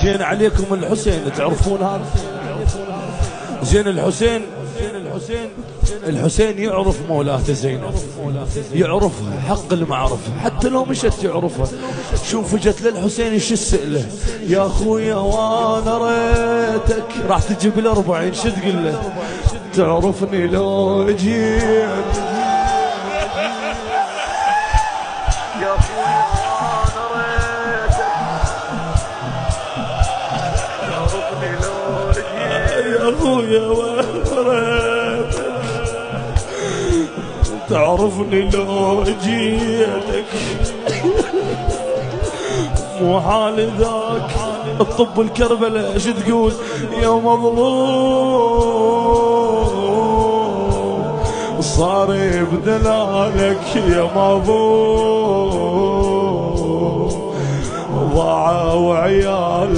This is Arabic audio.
زين عليكم الحسين تعرفون هذا؟ زين الحسين يعرف مولاته زينب، يعرف حق المعرفة حتى لو مشت يعرفها. شوف جت للحسين شو تسأله؟ يا اخويا وانا ريتك راح تجيب له 40 شو تقول له؟ تعرفني لو جيت يا اخويا وانا ريتك، تعرفني لو جيت يا اخويا وانا ريتك، تعرفني لو جيتك. مو حال ذاك الطب الكربلاء ايش تقول؟ يا مظلوم صار بدلالك يا مظلوم ضاعوا عيالك.